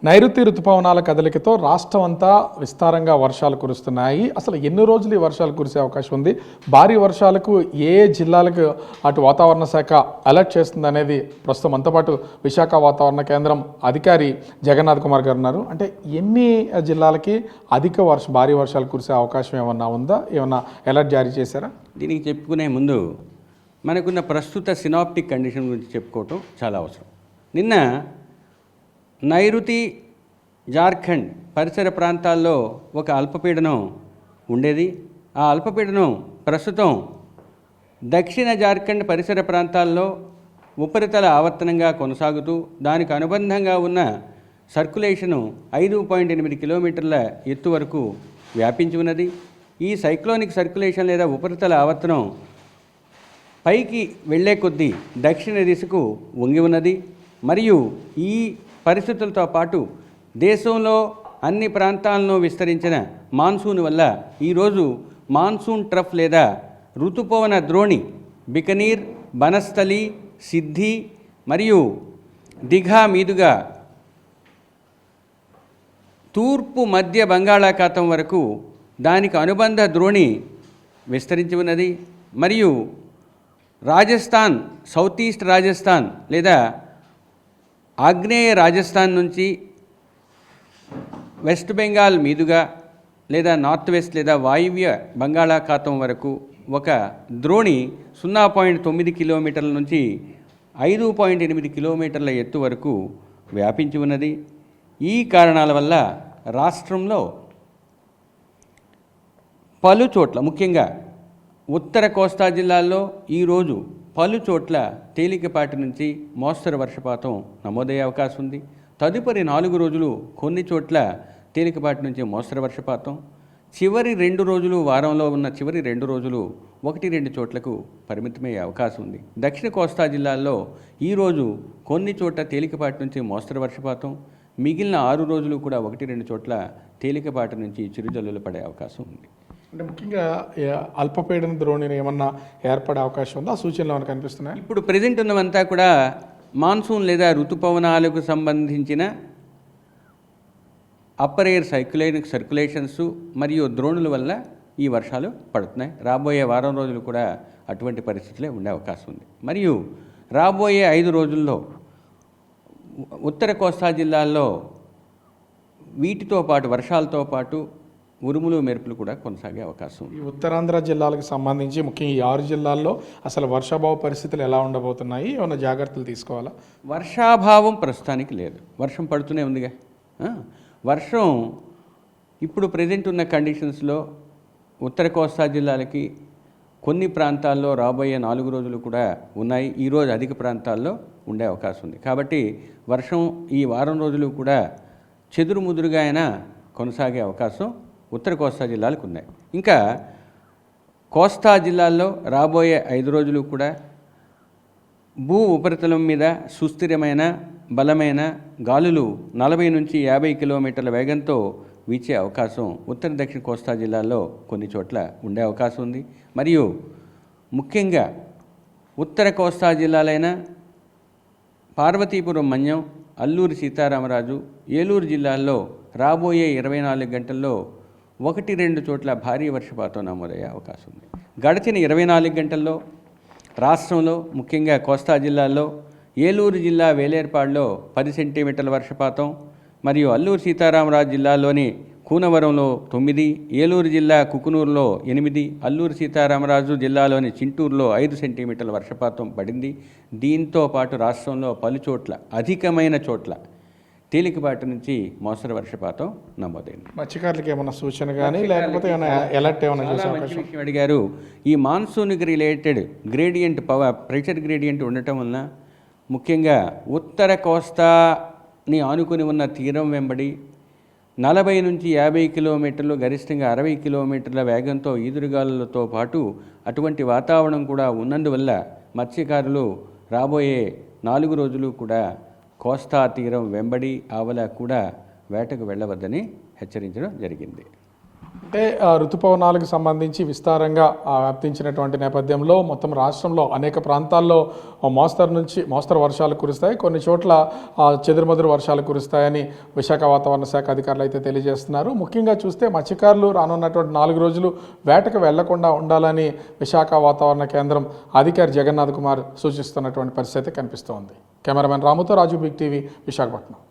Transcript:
నైరుతి రుతుపవనాల కదలికతో రాష్ట్రం అంతా విస్తారంగా వర్షాలు కురుస్తున్నాయి. అసలు ఎన్ని రోజులు ఈ వర్షాలు కురిసే అవకాశం ఉంది? భారీ వర్షాలకు ఏ జిల్లాలకు అటు వాతావరణ శాఖ అలర్ట్ చేస్తుంది అనేది ప్రస్తుతం మనతో పాటు విశాఖ వాతావరణ కేంద్రం అధికారి జగన్నాథ్ కుమార్ గారు ఉన్నారు. అంటే ఎన్ని జిల్లాలకి భారీ వర్షాలు కురిసే అవకాశం ఏమన్నా ఉందా? ఏమన్నా అలర్ట్ జారీ చేశారా? దీనికి చెప్పుకునే ముందు మనకున్న ప్రస్తుత సినాప్టిక్ కండిషన్ గురించి చెప్పుకోవటం చాలా అవసరం. నిన్న నైరుతి జార్ఖండ్ పరిసర ప్రాంతాల్లో ఒక అల్పపీడనం ఉండేది. ఆ అల్పపీడనం ప్రస్తుతం దక్షిణ జార్ఖండ్ పరిసర ప్రాంతాల్లో ఉపరితల ఆవర్తనంగా కొనసాగుతూ దానికి అనుబంధంగా ఉన్న సర్క్యులేషను 5.8 కిలోమీటర్ల ఎత్తు వరకు వ్యాపించి ఉన్నది. ఈ సైక్లోనిక్ సర్క్యులేషన్ లేదా ఉపరితల ఆవర్తనం పైకి వెళ్లే కొద్దీ దక్షిణ దిశకు వంగి ఉన్నది. మరియు ఈ పరిస్థితులతో పాటు దేశంలో అన్ని ప్రాంతాలను విస్తరించిన మాన్సూన్ వల్ల ఈరోజు మాన్సూన్ ట్రఫ్ లేదా ఋతుపవన ద్రోణి బికనీర్, బనస్థలి, సిద్ధి మరియు దిఘా మీదుగా తూర్పు మధ్య బంగాళాఖాతం వరకు దానికి అనుబంధ ద్రోణి విస్తరించి ఉన్నది. మరియు రాజస్థాన్, సౌత్ ఈస్ట్ రాజస్థాన్ లేదా ఆగ్నేయ రాజస్థాన్ నుంచి వెస్ట్ బెంగాల్ మీదుగా లేదా నార్త్ వెస్ట్ లేదా వాయువ్య బంగాళాఖాతం వరకు ఒక ద్రోణి 0.9 కిలోమీటర్ల నుంచి 5.8 కిలోమీటర్ల ఎత్తు వరకు వ్యాపించి ఉన్నది. ఈ కారణాల వల్ల రాష్ట్రంలో పలు చోట్ల ముఖ్యంగా ఉత్తర కోస్తా జిల్లాల్లో ఈరోజు పలు చోట్ల తేలికపాటి నుంచి మోస్తరు వర్షపాతం నమోదయ్యే అవకాశం ఉంది. తదుపరి 4 రోజులు కొన్ని చోట్ల తేలికపాటి నుంచి మోస్తరు వర్షపాతం, చివరి 2 రోజులు వారంలో ఉన్న చివరి 2 రోజులు 1-2 చోట్లకు పరిమితమయ్యే అవకాశం ఉంది. దక్షిణ కోస్తా జిల్లాల్లో ఈరోజు కొన్ని చోట్ల తేలికపాటి నుంచి మోస్తరు వర్షపాతం, మిగిలిన 6 రోజులు కూడా 1-2 చోట్ల తేలికపాటి నుంచి చిరుజల్లులు పడే అవకాశం ఉంది. అంటే ముఖ్యంగా అల్పపీడన ద్రోణిని ఏమన్నా ఏర్పడే అవకాశం ఉందా? ఆ సూచనలు ఏమైనా కనిపిస్తున్నాయి? ఇప్పుడు ప్రెజెంట్ ఉన్నవంతా కూడా మాన్సూన్ లేదా ఋతుపవనాలకు సంబంధించిన అప్పర్ ఎయిర్ సర్క్యులేషన్స్ మరియు ద్రోణుల వల్ల ఈ వర్షాలు పడుతున్నాయి. రాబోయే వారం రోజులు కూడా అటువంటి పరిస్థితులే ఉండే అవకాశం ఉంది. మరియు రాబోయే 5 రోజుల్లో ఉత్తర కోస్తా జిల్లాల్లో వీటితో పాటు వర్షాలతో పాటు ఉరుములు మెరుపులు కూడా కొనసాగే అవకాశం ఉంది. ఈ ఉత్తరాంధ్ర జిల్లాలకు సంబంధించి ముఖ్యంగా ఈ 6 జిల్లాల్లో అసలు వర్షాభావ పరిస్థితులు ఎలా ఉండబోతున్నాయి? ఏమైనా జాగ్రత్తలు తీసుకోవాలా? వర్షాభావం ప్రస్తుతానికి లేదు. వర్షం పడుతూనే ఉందిగా. వర్షం ఇప్పుడు ప్రజెంట్ ఉన్న కండిషన్స్లో ఉత్తర కోస్తా జిల్లాలకి కొన్ని ప్రాంతాల్లో రాబోయే 4 రోజులు కూడా ఉన్నాయి. ఈరోజు అధిక ప్రాంతాల్లో ఉండే అవకాశం ఉంది. కాబట్టి వర్షం ఈ వారం రోజులు కూడా చెదురుముదురుగా అయినా కొనసాగే అవకాశం ఉత్తర కోస్తా జిల్లాలకు ఉన్నాయి. ఇంకా కోస్తా జిల్లాల్లో రాబోయే 5 రోజులు కూడా భూ ఉపరితలం మీద సుస్థిరమైన బలమైన గాలులు 40 నుంచి 50 కిలోమీటర్ల వేగంతో వీచే అవకాశం ఉత్తర దక్షిణ కోస్తా జిల్లాల్లో కొన్ని చోట్ల ఉండే అవకాశం ఉంది. మరియు ముఖ్యంగా ఉత్తర కోస్తా జిల్లాలైన పార్వతీపురం మన్యం, అల్లూరి సీతారామరాజు, ఏలూరు జిల్లాల్లో రాబోయే 24 గంటల్లో 1-2 చోట్ల భారీ వర్షపాతం నమోదయ్యే అవకాశం ఉంది. గడిచిన 24 గంటల్లో రాష్ట్రంలో ముఖ్యంగా కోస్తా జిల్లాల్లో ఏలూరు జిల్లా వేలేర్పాడులో 10 సెంటీమీటర్ల వర్షపాతం మరియు అల్లూరు సీతారామరాజు జిల్లాలోని కూనవరంలో 9, ఏలూరు జిల్లా కుకునూరులో 8, అల్లూరు సీతారామరాజు జిల్లాలోని చింటూరులో 5 సెంటీమీటర్ల వర్షపాతం పడింది. దీంతో పాటు రాష్ట్రంలో పలు చోట్ల అధికమైన చోట్ల తేలికపాటి నుంచి మోస్తరు వర్షపాతం నమోదైంది. మత్స్యకారులకు ఏమైనా సూచన కానీ లేకపోతే ఏమైనా అలర్ట్ ఏమైనా చేసే అవకాశం? అడిగారు. ఈ మాన్సూన్కి రిలేటెడ్ గ్రేడియంట్ ప్రెషర్ గ్రేడియంట్ ఉండటం వలన ముఖ్యంగా ఉత్తర కోస్తాని ఆనుకుని ఉన్న తీరం వెంబడి 40 నుంచి 50 కిలోమీటర్లు గరిష్టంగా 60 కిలోమీటర్ల వేగంతో ఈదురుగాలులతో పాటు అటువంటి వాతావరణం కూడా ఉన్నందువల్ల మత్స్యకారులు రాబోయే 4 రోజులు కూడా కోస్తా తీరం వెంబడి ఆవల కూడా వేటకు వెళ్ళవద్దని హెచ్చరించడం జరిగింది. అంటే ఋతుపవనాలకు సంబంధించి విస్తారంగా వ్యాప్తించినటువంటి నేపథ్యంలో మొత్తం రాష్ట్రంలో అనేక ప్రాంతాల్లో మోస్తరు వర్షాలు కురుస్తాయి, కొన్ని చోట్ల చెదురుమదురు వర్షాలు కురుస్తాయని విశాఖ వాతావరణ శాఖ అధికారులు అయితే తెలియజేస్తున్నారు. ముఖ్యంగా చూస్తే మత్స్యకారులు రానున్నటువంటి 4 రోజులు వేటకు వెళ్లకుండా ఉండాలని విశాఖ వాతావరణ కేంద్రం అధికారి జగన్నాథ్ కుమార్ సూచిస్తున్నటువంటి పరిస్థితి కనిపిస్తోంది. కెమెరామెన్ రాముతో రాజు, బిగ్ టీవీ, విశాఖపట్నం.